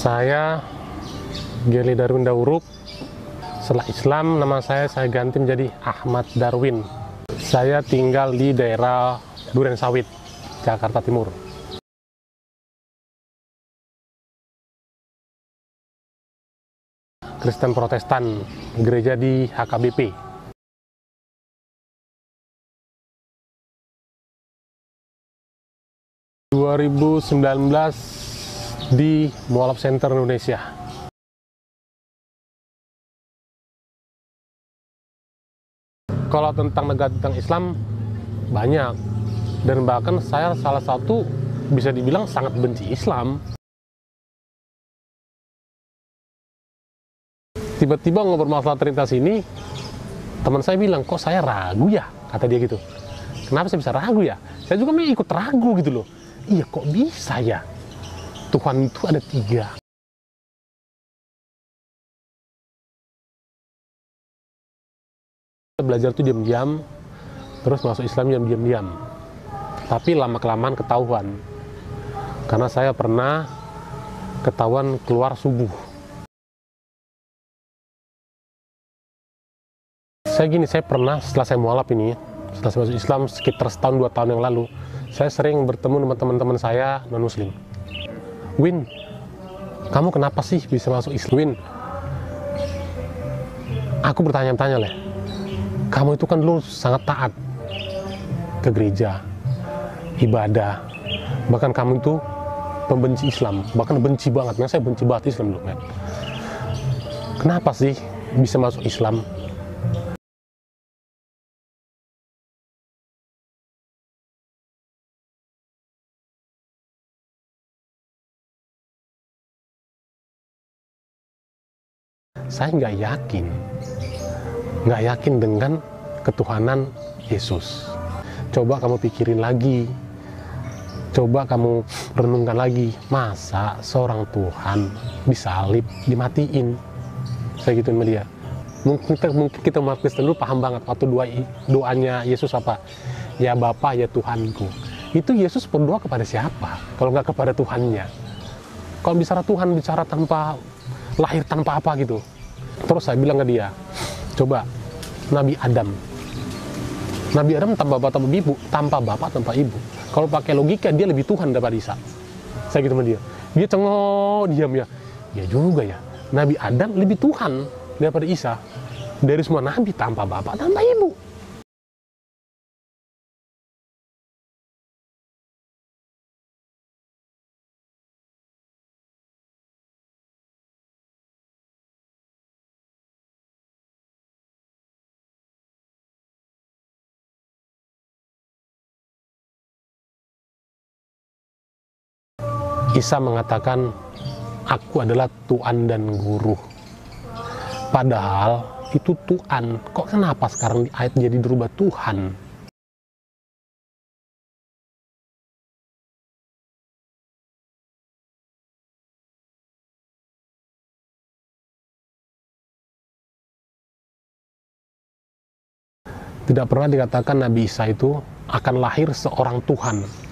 Saya Geli Darwin Dauruk. Setelah Islam, nama saya ganti menjadi Ahmad Darwin. Saya tinggal di daerah Durensawit, Jakarta Timur. Kristen Protestan, gereja di HKBP. ...2019 di Mualaf Center Indonesia. Kalau tentang negara tentang Islam banyak, dan bahkan saya salah satu bisa dibilang sangat benci Islam. Tiba-tiba ngobrol masalah Trinitas ini, teman saya bilang, kok saya ragu ya, kata dia gitu. Kenapa saya bisa ragu ya? Saya juga ikut ragu gitu loh. Iya, kok bisa ya? Tuhan itu ada 3. Belajar itu diam-diam, terus masuk Islam diam-diam. Tapi lama-kelamaan ketahuan. Karena saya pernah ketahuan keluar subuh. Saya pernah setelah saya mualaf ini, setelah saya masuk Islam sekitar setahun 2 tahun yang lalu, saya sering bertemu dengan teman-teman saya non-muslim. Win, kamu kenapa sih bisa masuk Islam? Win, aku bertanya-tanya lah, kamu itu kan dulu sangat taat ke gereja, ibadah, bahkan kamu itu pembenci Islam, bahkan benci banget. Nah, saya benci banget Islam dulu, men. Kenapa sih bisa masuk Islam? Saya nggak yakin dengan ketuhanan Yesus. Coba kamu pikirin lagi, coba kamu renungkan lagi, masa seorang Tuhan disalib, dimatiin? Saya gituin sama dia. Mungkin kita umat Kristen dulu paham banget waktu doanya Yesus apa? Ya Bapa, ya Tuhanku. Itu Yesus berdoa kepada siapa? Kalau nggak kepada Tuhannya. Kalau bicara Tuhan, bicara tanpa lahir, tanpa apa gitu. Terus saya bilang ke dia, coba Nabi Adam tanpa bapak tanpa ibu. Kalau pakai logika dia lebih Tuhan daripada Isa. Saya gitu sama dia. Dia cengok, diam ya. Ya juga ya. Nabi Adam lebih Tuhan daripada Isa. Dari semua nabi tanpa bapak tanpa ibu. Isa mengatakan, aku adalah Tuhan dan Guru. Padahal itu Tuhan. Kok kenapa sekarang di ayat jadi berubah Tuhan? Tidak pernah dikatakan Nabi Isa itu akan lahir seorang Tuhan.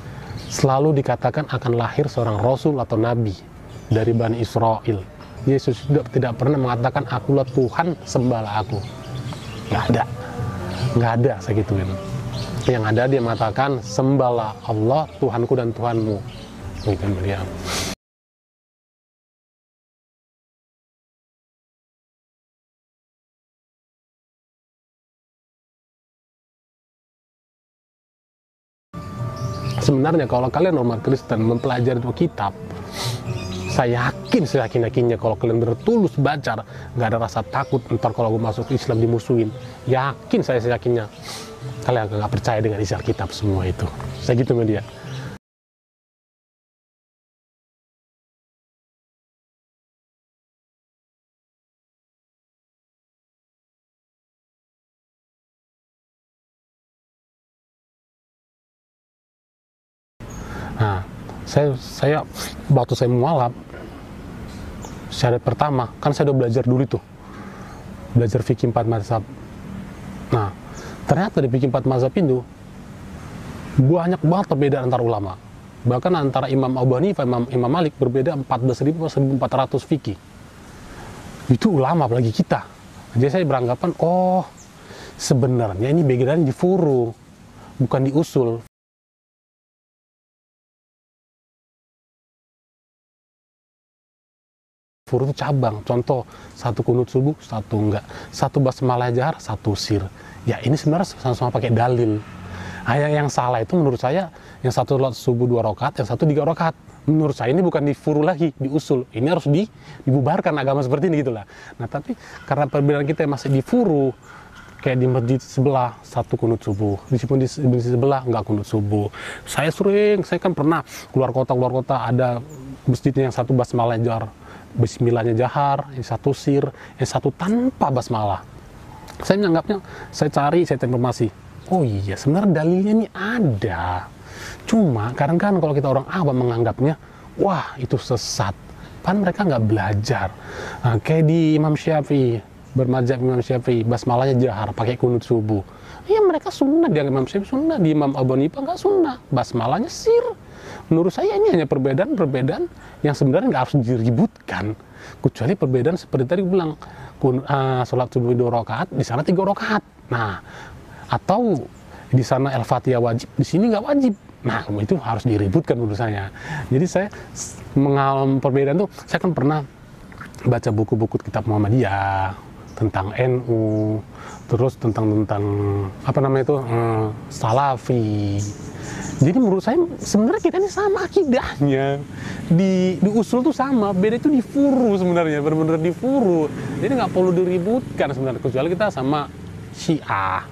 Selalu dikatakan akan lahir seorang Rasul atau Nabi dari Bani Israel. Yesus tidak pernah mengatakan akulah Tuhan, sembahlah aku. Nggak ada saya gituin. Yang ada dia mengatakan sembahlah Allah, Tuhanku dan Tuhanmu. Gitu dia. Sebenarnya kalau kalian umat Kristen mempelajari dua kitab, saya yakin kalau kalian bertulus baca, nggak ada rasa takut ntar kalau gue masuk Islam dimusuhin. Yakin saya yakinnya kalian nggak percaya dengan isi Alkitab semua itu. Saya gitu sama dia. Nah, saya waktu saya mualaf syahadat pertama, kan saya udah belajar dulu tuh, belajar fikih 4 mazhab. Nah, ternyata di fikih 4 mazhab itu banyak banget perbedaan antar ulama. Bahkan antara Imam Abu Hanifah, Imam Malik berbeda 14.000 atau 1.400 fikih. Itu ulama, apalagi kita. Jadi saya beranggapan, oh sebenarnya ini bedanya di furu, bukan di usul. Furu itu cabang. Contoh, satu kunut subuh, satu enggak. Satu basmalah jahar, satu sir. Ya ini sebenarnya sama-sama pakai dalil. Yang salah itu menurut saya, yang satu sholat subuh 2 rakaat, yang satu 3 rakaat. Menurut saya ini bukan di furu lagi, di usul. Ini harus dibubarkan agama seperti ini gitulah. Nah tapi karena perbedaan kita masih di furu, kayak di masjid sebelah satu kunut subuh, di masjid sebelah nggak kunut subuh. Saya kan pernah keluar kota ada masjidnya yang satu basmalah jahar, bismillahnya jahar, yang satu sir, yang satu tanpa basmalah. Saya menganggapnya, saya cari informasi. Oh iya, sebenarnya dalilnya ini ada. Cuma kadang-kadang kalau kita orang awam menganggapnya, wah itu sesat. Kan mereka nggak belajar. Nah, kayak di Imam Syafi'i, bermadzhab Imam Syafi'i, basmalahnya jahar, pakai kunut subuh. Iya mereka sunnah, di Imam Syafi'i sunnah, di Imam Abu Hanifah nggak sunnah, basmalahnya sir. Menurut saya ini hanya perbedaan yang sebenarnya nggak harus diributkan. Kecuali perbedaan seperti tadi bilang, sholat subuh 2 rakaat, di sana 3 rakaat. Nah, atau di sana Al-Fatihah wajib, di sini nggak wajib. Nah, itu harus diributkan menurut saya. Jadi saya mengalami perbedaan itu, saya kan pernah baca buku-buku kitab Muhammadiyah tentang NU, terus tentang apa namanya itu, Salafi. Jadi menurut saya sebenarnya kita ini sama akidahnya, di usul tuh sama, beda itu di furu sebenarnya, benar-benar di furu. Jadi nggak perlu diributkan sebenarnya, kecuali kita sama Syiah.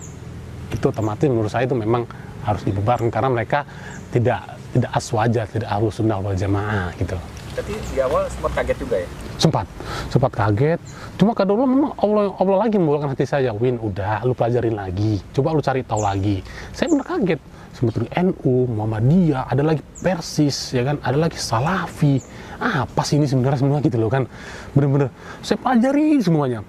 Itu otomatis menurut saya itu memang harus dibubarkan karena mereka tidak aswaja, tidak ahlus sunnah wal jamaah gitu. Tapi di awal sempat kaget juga ya? Sempat kaget. Cuma kadang memang Allah lagi membukakan hati saya, Win, udah lu pelajarin lagi, coba lu cari tahu lagi. Saya benar kaget. Sebetulnya NU, Muhammadiyah, ada lagi Persis, ya kan, ada lagi Salafi. Apa sih ini sebenarnya gitu loh kan? Bener-bener saya pelajari semuanya.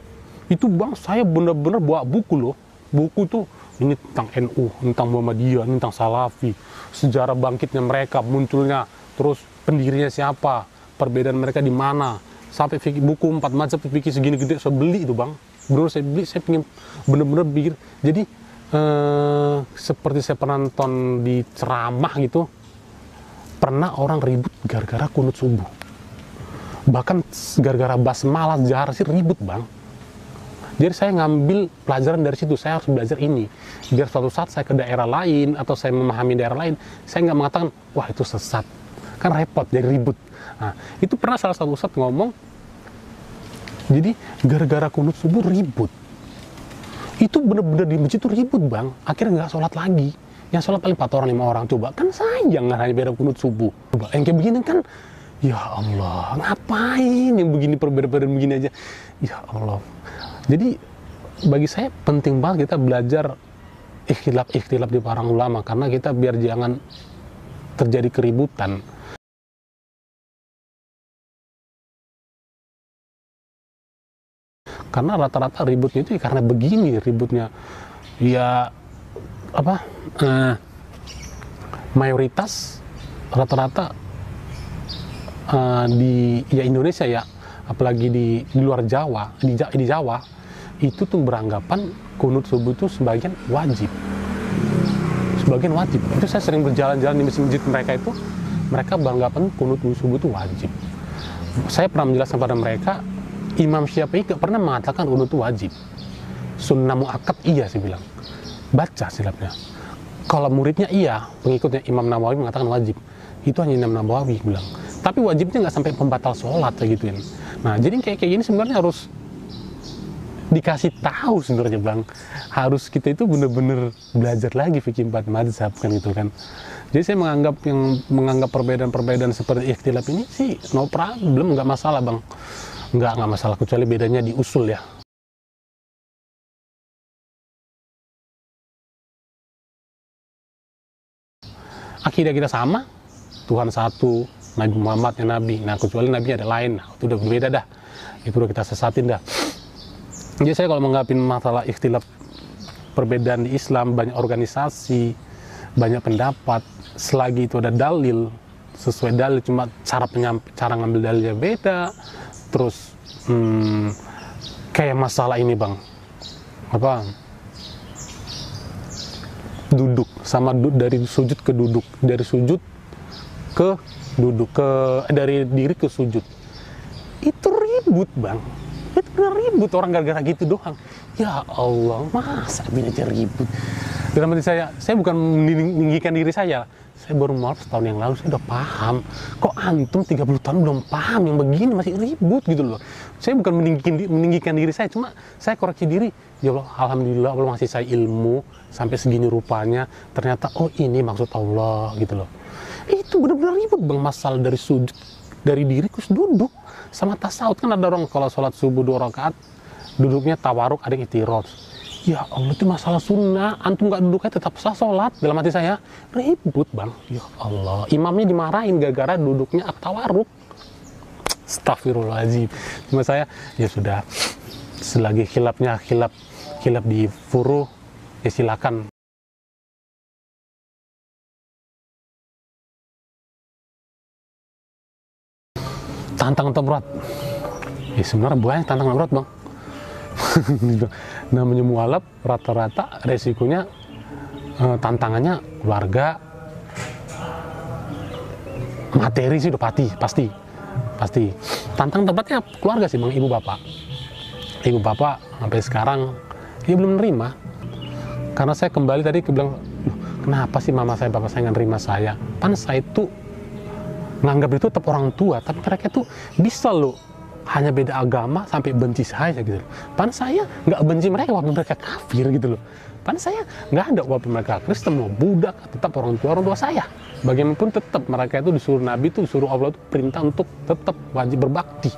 Itu bang, saya bener-bener bawa buku loh. Buku tuh ini tentang NU, tentang Muhammadiyah, tentang Salafi, sejarah bangkitnya mereka, munculnya, terus pendirinya siapa, perbedaan mereka di mana, sampai buku 4 mazhab fikih segini gede, saya beli itu bang. Bener saya beli, saya pengen bener-bener pikir. Jadi seperti saya pernah nonton di ceramah gitu, pernah orang ribut gara-gara kunut subuh, bahkan gara-gara basmalah jahar sih ribut bang. Jadi saya ngambil pelajaran dari situ, saya harus belajar ini. Biar suatu saat saya ke daerah lain, atau saya memahami daerah lain, saya nggak mengatakan, wah itu sesat. Kan repot, jadi ribut. Nah, itu pernah salah satu ustadz ngomong, jadi gara-gara kunut subuh ribut. Itu bener-bener di masjid itu ribut bang, akhirnya nggak sholat lagi. Yang sholat paling 4 orang, 5 orang, coba. Kan sayang nggak hanya beda kunut subuh. Coba, yang kayak begini kan, ya Allah, ngapain yang begini, perbedaan begini aja. Ya Allah. Jadi bagi saya penting banget kita belajar ikhtilaf di para ulama, karena kita biar jangan terjadi keributan. Karena rata-rata ributnya itu karena begini ributnya. Ya apa? Mayoritas rata-rata di Indonesia ya, apalagi di luar Jawa, di Jawa itu tuh beranggapan kunut subuh itu sebagian wajib. Itu saya sering berjalan-jalan di masjid mereka itu, mereka beranggapan kunut subuh itu wajib. Saya pernah menjelaskan pada mereka, Imam Syafi'i gak pernah mengatakan kunut itu wajib. Sunnah muakkad iya sih bilang. Baca silapnya. Kalau muridnya iya, pengikutnya Imam Nawawi mengatakan wajib. Itu hanya Imam Nawawi bilang. Tapi wajibnya nggak sampai pembatal sholat kayak gituin. Nah, jadi kayak gini sebenarnya harus dikasih tahu sebenarnya bang. Harus kita itu bener-bener belajar lagi fikih 4 mazhab kan gitu kan. Jadi saya menganggap perbedaan-perbedaan seperti ikhtilaf ini sih no problem, nggak masalah bang. Nggak masalah, kecuali bedanya di usul ya. Akidah kita sama, Tuhan satu, Nabi Muhammad yang Nabi. Nah kecuali Nabi ada lain, nah, itu udah berbeda dah. Itu udah kita sesatin dah. Jadi saya kalau menghadapi masalah ikhtilaf perbedaan di Islam, banyak organisasi, banyak pendapat, selagi itu ada dalil, sesuai dalil, cuma cara ngambil dalilnya beda. Terus kayak masalah ini bang, apa? Duduk sama dari sujud ke duduk, dari sujud ke duduk, dari diri ke sujud, itu ribut bang, itu bener ribut orang gara-gara gitu doang. Ya Allah, masa ini aja ribut. Dalam hati saya bukan meninggikan diri saya baru mau setahun yang lalu, saya udah paham. Kok antum 30 tahun belum paham yang begini, masih ribut gitu loh. Saya bukan meninggikan diri saya, cuma saya koreksi diri. Ya Allah, alhamdulillah Allah masih saya ilmu sampai segini rupanya. Ternyata oh ini maksud Allah gitu loh. Itu benar-benar ribut bang, masalah dari sujud, dari diri ke duduk, sama tasawuf. Kan ada orang kalau sholat subuh 2 rakaat duduknya tawaruk, ada yang itiraf. Ya Allah, itu masalah sunnah, antum nggak duduknya tetap sah sholat. Dalam hati saya ribut bang. Ya Allah, imamnya dimarahin gara-gara duduknya tawaruk. Astagfirullahaladzim. Cuma saya ya sudah, selagi khilaf di furuh, ya silakan. Tantangan terberat, ya sebenarnya banyak tantangan berat bang. Namanya mualaf, rata-rata resikonya tantangannya keluarga, materi sih udah pasti. Tantangan terberatnya keluarga sih bang, ibu bapak sampai sekarang dia belum nerima. Karena saya kembali tadi bilang, kenapa sih mama saya, bapak saya nggak nerima saya? Pan saya itu nganggap itu tetap orang tua, tapi mereka tuh bisa loh, hanya beda agama sampai benci saya gitu loh. Pan saya nggak benci mereka walaupun mereka kafir gitu loh. Pan saya nggak ada walaupun mereka Kristen mau Buddha, tetap orang tua saya. Bagaimanapun tetap mereka itu disuruh Nabi itu, disuruh Allah itu perintah untuk tetap wajib berbakti,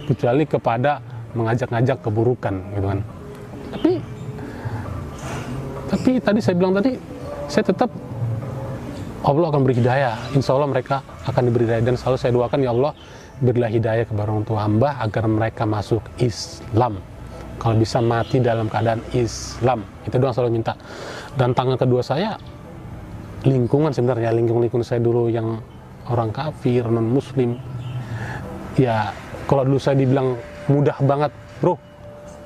kecuali kepada mengajak-ngajak keburukan gitu kan. Tapi tadi saya bilang tadi, saya tetap Allah akan beri hidayah, insya Allah mereka akan diberi hidayah. Dan selalu saya doakan, ya Allah berilah hidayah kepada orang tua hamba agar mereka masuk Islam, kalau bisa mati dalam keadaan Islam. Itu doang selalu minta. Dan tangan kedua saya lingkungan, sebenarnya lingkungan saya dulu yang orang kafir, non muslim. Ya kalau dulu saya dibilang mudah banget, bro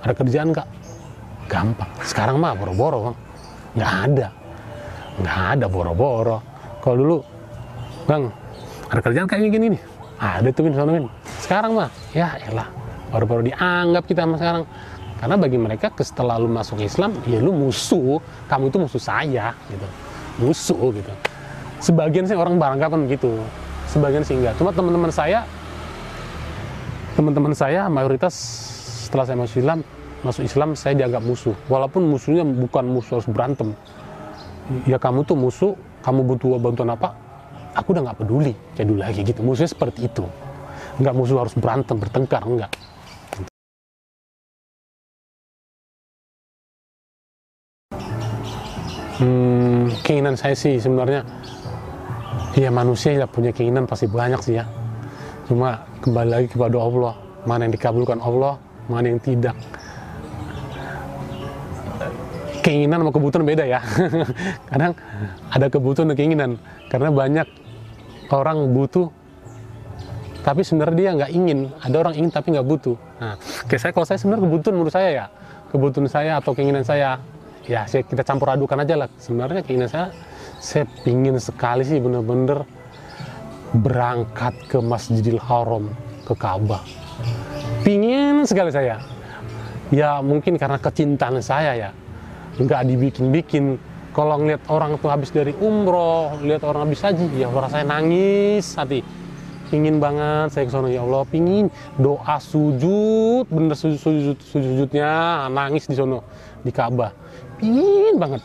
ada kerjaan nggak? Gampang. Sekarang mah boro-boro bang, nggak ada boro-boro. Kalau dulu, bang, ada kerjaan kayak gini nih, ada tuh Min. Sekarang mah, ya elah, baru-baru dianggap kita sama sekarang. Karena bagi mereka, setelah lu masuk Islam, ya lu musuh, kamu itu musuh saya, gitu. Musuh, gitu. Sebagian sih orang beranggapan begitu, sebagian sih enggak. Cuma teman-teman saya mayoritas setelah saya masuk Islam, saya dianggap musuh. Walaupun musuhnya bukan musuh harus berantem. Ya kamu tuh musuh, kamu butuh bantuan apa, aku udah nggak peduli kayak dulu lagi gitu. Musuhnya seperti itu, nggak musuh harus berantem bertengkar, enggak. Keinginan saya sih sebenarnya ya, manusia ya punya keinginan pasti banyak sih ya, cuma kembali lagi kepada Allah, mana yang dikabulkan Allah, mana yang tidak. Keinginan sama kebutuhan beda ya. Kadang ada kebutuhan dan keinginan, karena banyak orang butuh tapi sebenarnya dia nggak ingin. Ada orang ingin tapi nggak butuh. Nah, kalau saya sebenarnya kebutuhan menurut saya ya, kebutuhan saya atau keinginan saya ya, kita campur adukan aja lah. Sebenarnya keinginan saya pingin sekali sih bener-bener berangkat ke Masjidil Haram, ke Ka'bah. Pingin sekali saya. Ya mungkin karena kecintaan saya ya, nggak dibikin-bikin. Kalau ngeliat orang tuh habis dari umroh, lihat orang habis haji, ya rasanya nangis hati. Pingin banget saya ke sana, ya Allah, pingin doa sujud, bener sujudnya nangis di sono di Ka'bah. Pingin banget.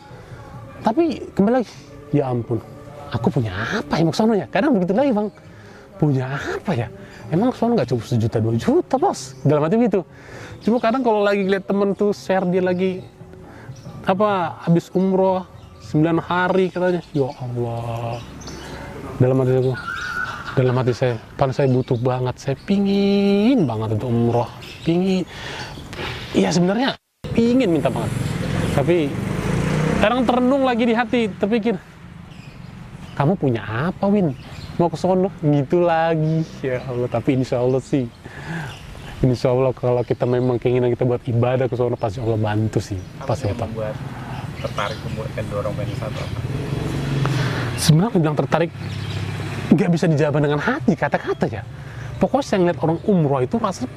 Tapi kembali lagi, ya ampun, aku punya apa ya mau ke sana ya? Kadang begitu lagi bang, punya apa ya? Emang ke sana nggak cukup 1 juta 2 juta bos? Dalam hati gitu. Cuma kadang kalau lagi lihat temen tuh share, dia lagi habis umroh 9 hari katanya, ya Allah, dalam hati aku dalam hati saya, padahal saya butuh banget, saya pingin banget untuk umroh, pingin, iya sebenarnya pingin minta banget, tapi kadang terenung lagi di hati, terpikir, kamu punya apa Win? Mau ke sono? Gitu lagi, ya Allah. Tapi insya Allah sih, insya Allah kalau kita memang keinginan kita buat ibadah ke sono, pasti Allah bantu sih, pasti apa yang membuat tertarik membuatkan dorong pengen satu apa? Sebenarnya bilang tertarik nggak bisa dijawab dengan hati, kata-kata ya. Pokoknya saya ngeliat orang umroh itu rasa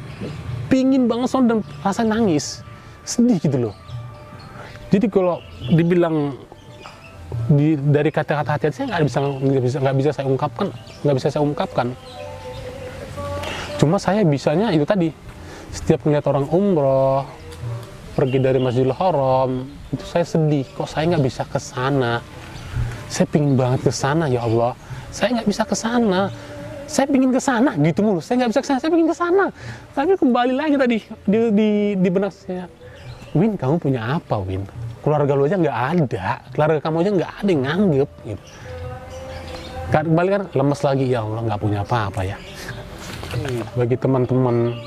pingin banget sono dan rasa nangis, sedih gitu loh. Jadi kalau dibilang dari kata-kata hati saya nggak bisa saya ungkapkan. Cuma saya bisanya itu tadi, setiap ngeliat orang umroh pergi dari Masjidil Haram itu saya sedih, kok saya nggak bisa ke sana. Saya pingin banget ke sana, ya Allah. Saya nggak bisa ke sana. Saya pingin ke sana gitu mulu. Saya nggak bisa ke sana. Saya pingin ke sana. Tapi kembali lagi tadi di benak saya, Win, kamu punya apa, Win? Keluarga lu aja nggak ada. Keluarga kamu aja nggak ada yang nganggep. Gitu. Kembali kan lemes lagi, ya Allah, nggak punya apa-apa ya. Bagi teman-teman,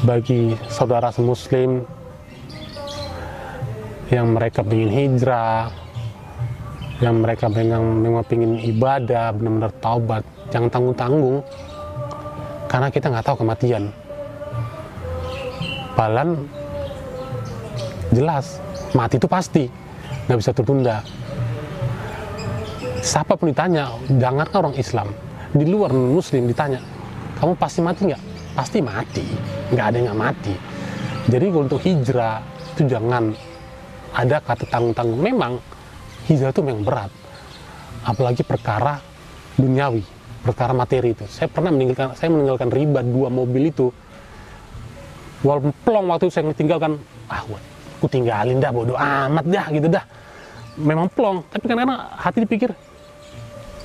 bagi saudara semuslim yang mereka ingin hijrah, yang mereka memang ingin ibadah, benar-benar taubat, jangan tanggung-tanggung, karena kita nggak tahu kematian. Padahal jelas mati itu pasti, nggak bisa tertunda. Siapa pun ditanya, jangankan orang Islam, di luar Muslim ditanya, kamu pasti mati nggak? Pasti mati, nggak ada yang nggak mati. Jadi untuk hijrah itu jangan ada kata tanggung-tanggung. Memang hijrah itu memang berat, apalagi perkara duniawi, perkara materi itu. Saya pernah meninggalkan riba 2 mobil itu, walaupun plong waktu saya tinggalkan, aku tinggalin dah, bodo amat dah gitu dah. Memang plong, tapi kadang-kadang hati dipikir,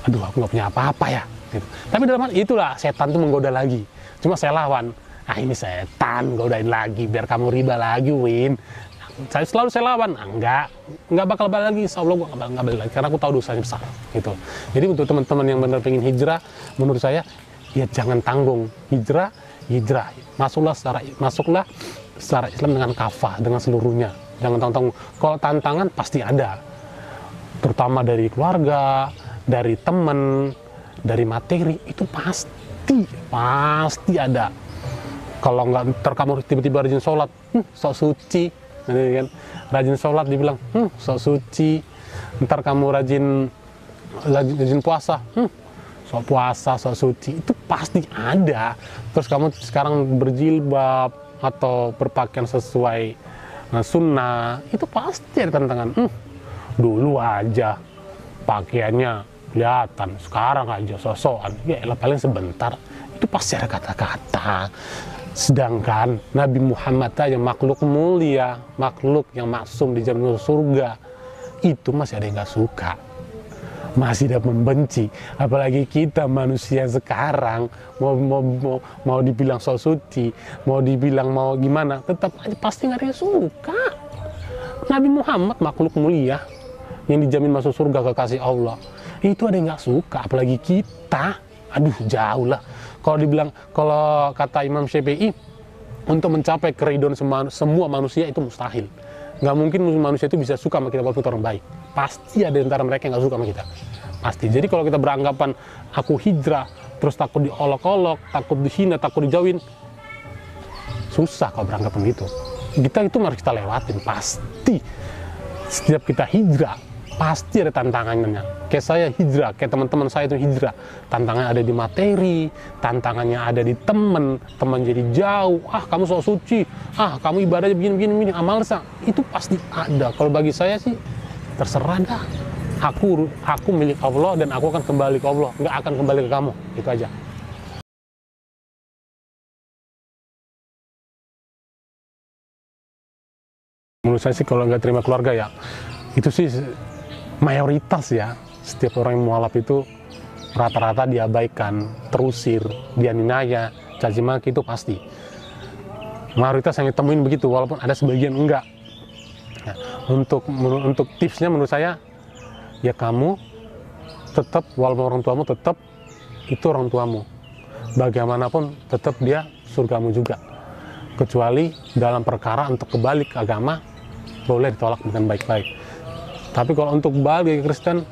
aduh aku nggak punya apa-apa ya. Gitu. Tapi dalam hal itulah setan tuh menggoda lagi. Cuma saya lawan, ini setan godain lagi, biar kamu riba lagi, Win. Saya lawan, nggak bakal balik lagi, insya Allah gue nggak balik lagi, karena aku tahu dosanya besar, gitu. Jadi untuk teman-teman yang benar pengen hijrah, menurut saya, ya jangan tanggung, hijrah, masuklah secara Islam dengan kafah, dengan seluruhnya, jangan tanggung. Kalau tantangan pasti ada, terutama dari keluarga, dari teman, dari materi, itu pasti ada. Kalau nggak kamu tiba-tiba rajin sholat, sok suci. Nanti kan rajin sholat dibilang sok suci, ntar kamu rajin puasa, sok puasa, sok suci, itu pasti ada. Terus kamu sekarang berjilbab atau berpakaian sesuai sunnah, itu pasti ada tantangan. Dulu aja pakaiannya kelihatan, sekarang aja sosokan, ya elah paling sebentar, itu pasti ada kata-kata. Sedangkan Nabi Muhammad aja makhluk mulia, makhluk yang maksum di jalan surga, itu masih ada yang nggak suka, masih ada membenci. Apalagi kita manusia sekarang, mau dibilang so suci, mau dibilang mau gimana, tetap aja pasti nggak ada yang suka. Nabi Muhammad makhluk mulia yang dijamin masuk surga kekasih Allah, itu ada yang nggak suka. Apalagi kita, aduh jauh lah. Kalau kata Imam Syafi'i, untuk mencapai keridhaan semua manusia itu mustahil. Nggak mungkin manusia itu bisa suka sama kita walaupun orang baik. Pasti ada antara mereka yang nggak suka sama kita. Pasti. Jadi kalau kita beranggapan aku hijrah, terus takut diolok-olok, takut dihina, takut dijauhin, susah kalau beranggapan gitu. Kita itu harus kita lewatin, pasti. Setiap kita hijrah, pasti ada tantangannya. Kayak saya hijrah, kayak teman-teman saya itu hijrah, tantangannya ada di materi, tantangannya ada di teman jadi jauh, kamu sok suci, kamu ibadahnya begini, amal sah, itu pasti ada. Kalau bagi saya sih terserah dah, aku milik Allah dan aku akan kembali ke Allah, nggak akan kembali ke kamu, itu aja. Menurut saya sih kalau nggak terima keluarga ya, itu sih mayoritas ya, setiap orang yang mualaf itu rata-rata diabaikan, terusir, dianiaya, caci maki, itu pasti. Mayoritas yang ditemuin begitu, walaupun ada sebagian enggak. Ya, untuk tipsnya menurut saya, ya kamu tetap, walaupun orang tuamu tetap itu orang tuamu. Bagaimanapun tetap dia surgamu juga. Kecuali dalam perkara untuk kembali ke agama, boleh ditolak dengan baik-baik. Tapi kalau untuk kembali ke Kristen,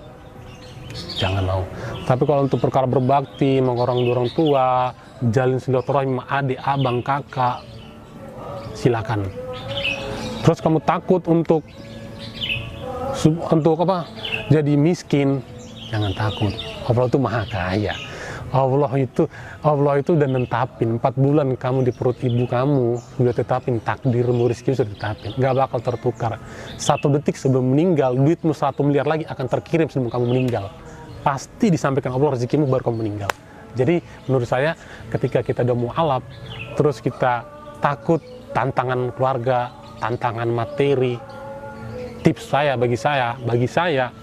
jangan mau. Tapi kalau untuk perkara berbakti, mengorong orang tua, jalin silaturahmi sama adik, abang, kakak, silakan. Terus kamu takut untuk apa? Jadi miskin, jangan takut. Allah itu maha kaya. Allah itu udah nentapin 4 bulan kamu di perut ibu kamu, sudah tetapin takdirmu, rezeki sudah tetapin, nggak bakal tertukar. 1 detik sebelum meninggal, duitmu 1 miliar lagi akan terkirim sebelum kamu meninggal. Pasti disampaikan Allah rezekimu baru kamu meninggal. Jadi menurut saya ketika kita udah mu'alaf, terus kita takut tantangan keluarga, tantangan materi, tips saya bagi saya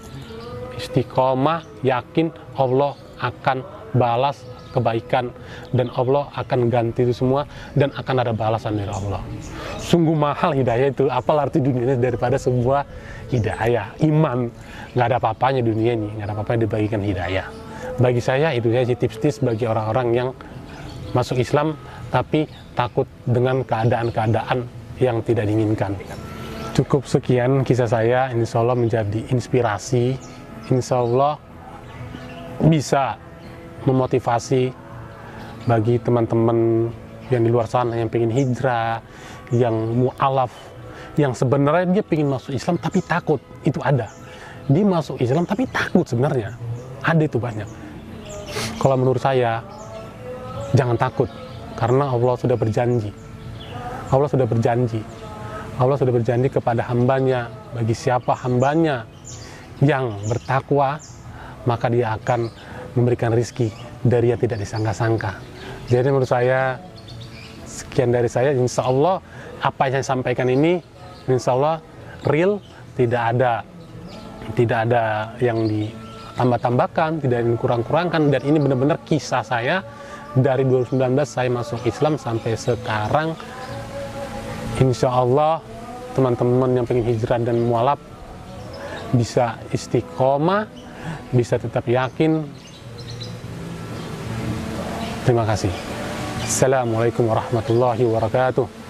istiqomah, yakin Allah akan balas kebaikan dan Allah akan ganti itu semua dan akan ada balasan dari Allah. Sungguh mahal hidayah itu, apa arti dunia ini daripada sebuah hidayah, iman. Nggak ada apa-apanya dunia ini, nggak ada apa-apa yang dibagikan hidayah. Bagi saya itu saja tips-tips bagi orang-orang yang masuk Islam tapi takut dengan keadaan-keadaan yang tidak diinginkan. Cukup sekian kisah saya, insya Allah menjadi inspirasi, insya Allah bisa memotivasi bagi teman-teman yang di luar sana yang pengen hijrah, yang mu'alaf, yang sebenarnya dia pengen masuk Islam tapi takut. Itu ada. Dia masuk Islam tapi takut sebenarnya. Ada itu banyak. Kalau menurut saya, jangan takut. Karena Allah sudah berjanji. Allah sudah berjanji. Allah sudah berjanji kepada hambanya. Bagi siapa hambanya yang bertakwa, maka dia akan memberikan rizki dari yang tidak disangka-sangka. Jadi menurut saya, sekian dari saya. Insya Allah apa yang saya sampaikan ini, insya Allah real, tidak ada yang ditambah-tambahkan, tidak ada yang kurang-kurangkan, dan ini benar-benar kisah saya dari 2019 saya masuk Islam sampai sekarang. Insya Allah teman-teman yang pengen hijrah dan mualaf bisa istiqomah, bisa tetap yakin. Terima kasih. Assalamualaikum warahmatullahi wabarakatuh.